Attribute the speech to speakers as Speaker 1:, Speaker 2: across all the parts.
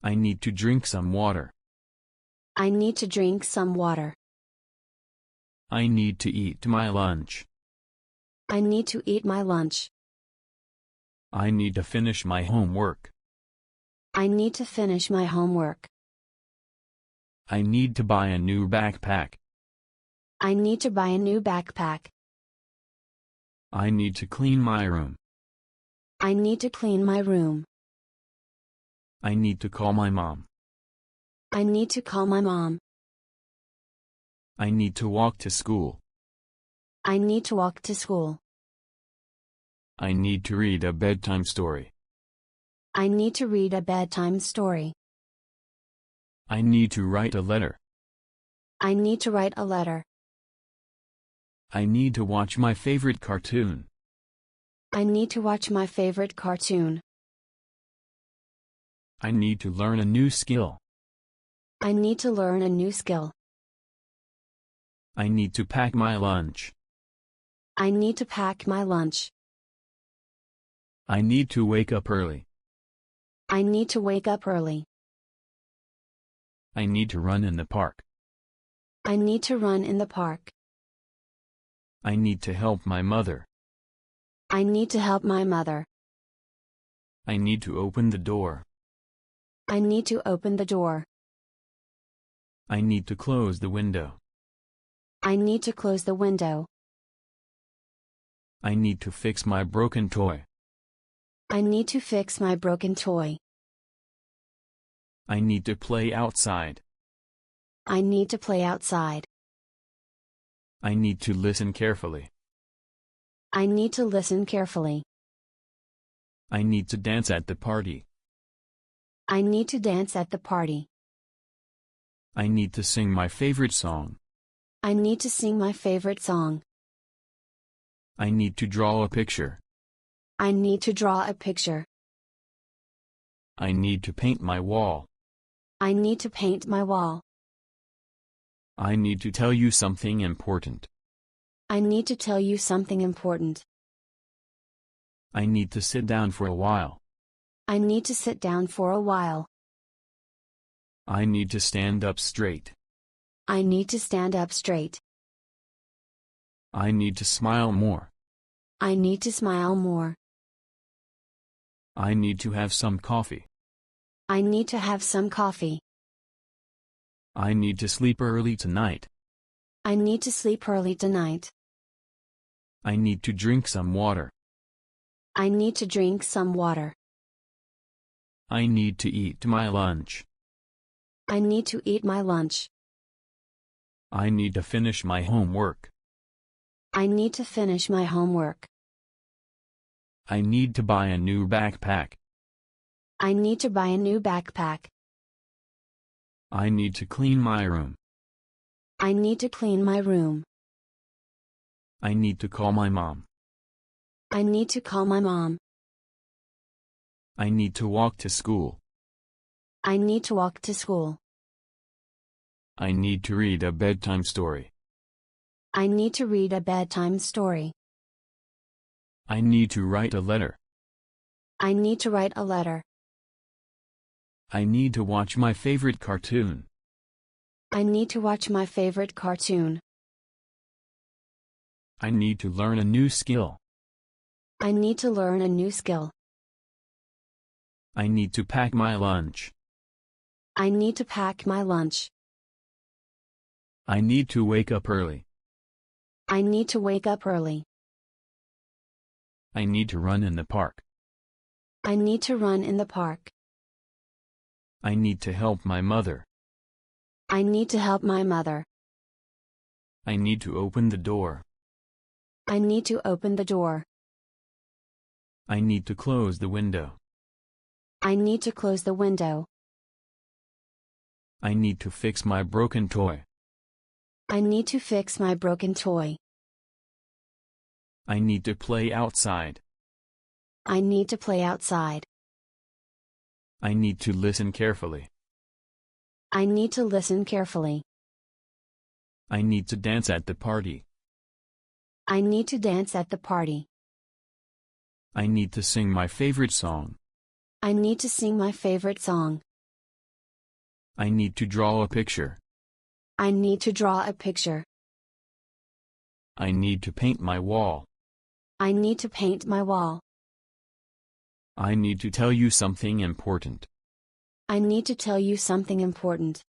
Speaker 1: I need to drink some water.
Speaker 2: I need to drink some water.
Speaker 1: I need to eat my lunch.
Speaker 2: I need to eat my lunch.
Speaker 1: I need to finish my homework.
Speaker 2: I need to finish my homework.
Speaker 1: I need to buy a new backpack.
Speaker 2: I need to buy a new backpack.
Speaker 1: I need to clean my room.
Speaker 2: I need to clean my room.
Speaker 1: I need to call my mom.
Speaker 2: I need to call my mom.
Speaker 1: I need to walk to school.
Speaker 2: I need to walk to school.
Speaker 1: I need to read a bedtime story.
Speaker 2: I need to read a bedtime story.
Speaker 1: I need to write a letter.
Speaker 2: I need to write a letter.
Speaker 1: I need to watch my favorite cartoon.
Speaker 2: I need to watch my favorite cartoon.
Speaker 1: I need to learn a new skill.
Speaker 2: I need to learn a new skill.
Speaker 1: I need to pack my lunch.
Speaker 2: I need to pack my lunch.
Speaker 1: I need to wake up early.
Speaker 2: I need to wake up early.
Speaker 1: I need to run in the park.
Speaker 2: I need to run in the park.
Speaker 1: I need to help my mother.
Speaker 2: I need to help my mother.
Speaker 1: I need to open the door.
Speaker 2: I need to open the door.
Speaker 1: I need to close the window.
Speaker 2: I need to close the window.
Speaker 1: I need to fix my broken toy.
Speaker 2: I need to fix my broken toy.
Speaker 1: I need to play outside.
Speaker 2: I need to play outside.
Speaker 1: I need to listen carefully.
Speaker 2: I need to listen carefully.
Speaker 1: I need to dance at the party.
Speaker 2: I need to dance at the party.
Speaker 1: I need to sing my favorite song.
Speaker 2: I need to sing my favorite song.
Speaker 1: I need to draw a picture.
Speaker 2: I need to draw a picture.
Speaker 1: I need to paint my wall.
Speaker 2: I need to paint my wall.
Speaker 1: I need to tell you something important.
Speaker 2: I need to tell you something important.
Speaker 1: I need to sit down for a while.
Speaker 2: I need to sit down for a while.
Speaker 1: I need to stand up straight.
Speaker 2: I need to stand up straight.
Speaker 1: I need to smile more.
Speaker 2: I need to smile more.
Speaker 1: I need to have some coffee.
Speaker 2: I need to have some coffee.
Speaker 1: I need to sleep early tonight.
Speaker 2: I need to sleep early tonight.
Speaker 1: I need to drink some water.
Speaker 2: I need to drink some water.
Speaker 1: I need to eat my lunch.
Speaker 2: I need to eat my lunch.
Speaker 1: I need to finish my homework.
Speaker 2: I need to finish my homework.
Speaker 1: I need to buy a new backpack.
Speaker 2: I need to buy a new backpack.
Speaker 1: I need to clean my room.
Speaker 2: I need to clean my room.
Speaker 1: I need to call my mom.
Speaker 2: I need to call my mom.
Speaker 1: I need to walk to school.
Speaker 2: I need to walk to school.
Speaker 1: I need to read a bedtime story.
Speaker 2: I need to read a bedtime story.
Speaker 1: I need to write a letter.
Speaker 2: I need to write a letter.
Speaker 1: I need to watch my favorite cartoon.
Speaker 2: I need to watch my favorite cartoon.
Speaker 1: I need to learn a new skill.
Speaker 2: I need to learn a new skill.
Speaker 1: I need to pack my lunch.
Speaker 2: I need to pack my lunch.
Speaker 1: I need to wake up early.
Speaker 2: I need to wake up early.
Speaker 1: I need to run in the park.
Speaker 2: I need to run in the park.
Speaker 1: I need to help my mother.
Speaker 2: I need to help my mother.
Speaker 1: I need to open the door.
Speaker 2: I need to open the door.
Speaker 1: I need to close the window.
Speaker 2: I need to close the window.
Speaker 1: I need to fix my broken toy.
Speaker 2: I need to fix my broken toy.
Speaker 1: I need to play outside.
Speaker 2: I need to play outside.
Speaker 1: I need to listen carefully.
Speaker 2: I need to listen carefully.
Speaker 1: I need to dance at the party.
Speaker 2: I need to dance at the party.
Speaker 1: I need to sing my favorite song.
Speaker 2: I need to sing my favorite song.
Speaker 1: I need to draw a picture.
Speaker 2: I need to draw a picture.
Speaker 1: I need to paint my wall.
Speaker 2: I need to paint my wall.
Speaker 1: I need to tell you something important.
Speaker 2: I need to tell you something important.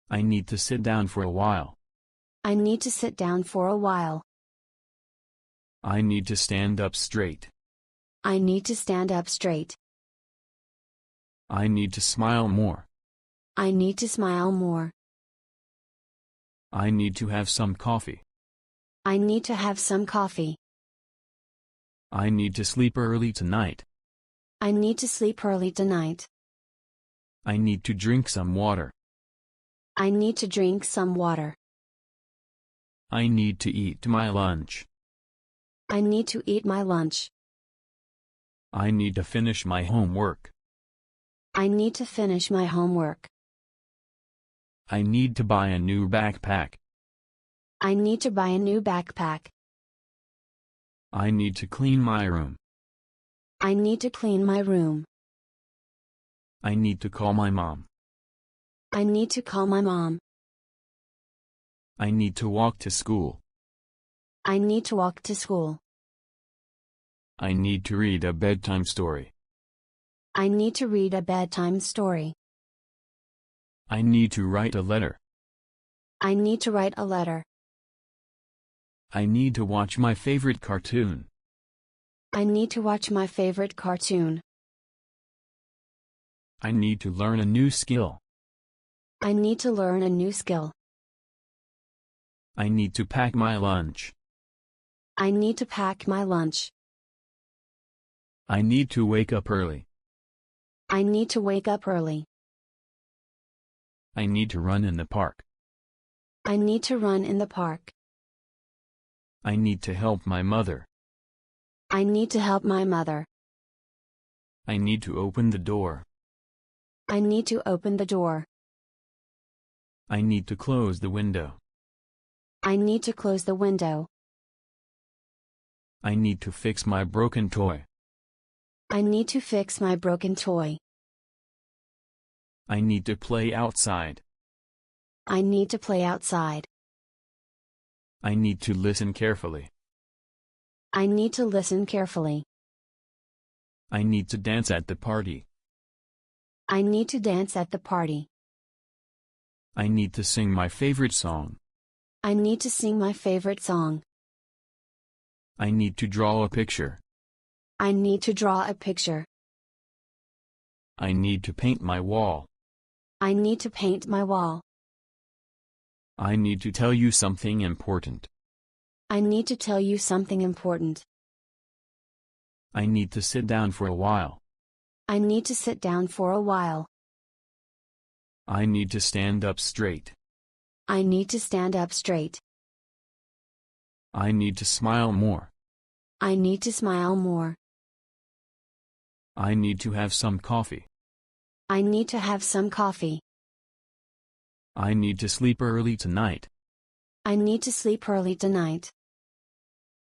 Speaker 1: I need to sit down for a while.
Speaker 2: I need to sit down for a while.
Speaker 1: I need to stand up straight.
Speaker 2: I need to stand up straight.
Speaker 1: I need to smile more.
Speaker 2: I need to smile more.
Speaker 1: I need to have some coffee.
Speaker 2: I need to have some coffee.
Speaker 1: I need to sleep early tonight.
Speaker 2: I need to sleep early tonight.
Speaker 1: I need to drink some water.
Speaker 2: I need to drink some water.
Speaker 1: I need to eat my lunch.
Speaker 2: I need to eat my lunch.
Speaker 1: I need to finish my homework.
Speaker 2: I need to finish my homework.
Speaker 1: I need to buy a new backpack.
Speaker 2: I need to buy a new backpack.
Speaker 1: I need to clean my room.
Speaker 2: I need to clean my room.
Speaker 1: I need to call my mom.
Speaker 2: I need to call my mom.
Speaker 1: I need to walk to school.
Speaker 2: I need to walk to school.
Speaker 1: I need to read a bedtime story.
Speaker 2: I need to read a bedtime story.
Speaker 1: I need to write a letter.
Speaker 2: I need to write a letter.
Speaker 1: I need to watch my favorite cartoon.
Speaker 2: I need to watch my favorite cartoon.
Speaker 1: I need to learn a new skill.
Speaker 2: I need to learn a new skill.
Speaker 1: I need to pack my lunch.
Speaker 2: I need to pack my lunch.
Speaker 1: I need to wake up early.
Speaker 2: I need to wake up early.
Speaker 1: I need to run in the park.
Speaker 2: I need to run in the park.
Speaker 1: I need to help my mother.
Speaker 2: I need to help my mother.
Speaker 1: I need to open the door.
Speaker 2: I need to open the door.
Speaker 1: I need to close the window.
Speaker 2: I need to close the window.
Speaker 1: I need to fix my broken toy.
Speaker 2: I need to fix my broken toy.
Speaker 1: I need to play outside.
Speaker 2: I need to play outside.
Speaker 1: I need to listen carefully.
Speaker 2: I need to listen carefully.
Speaker 1: I need to dance at the party.
Speaker 2: I need to dance at the party.
Speaker 1: I need to sing my favorite song.
Speaker 2: I need to sing my favorite song.
Speaker 1: I need to draw a picture.
Speaker 2: I need to draw a picture.
Speaker 1: I need to paint my wall.
Speaker 2: I need to paint my wall.
Speaker 1: I need to tell you something important.
Speaker 2: I need to tell you something important.
Speaker 1: I need to sit down for a while.
Speaker 2: I need to sit down for a while.
Speaker 1: I need to stand up straight.
Speaker 2: I need to stand up straight.
Speaker 1: I need to smile more.
Speaker 2: I need to smile more.
Speaker 1: I need to have some coffee.
Speaker 2: I need to have some coffee.
Speaker 1: I need to sleep early tonight.
Speaker 2: I need to sleep early tonight.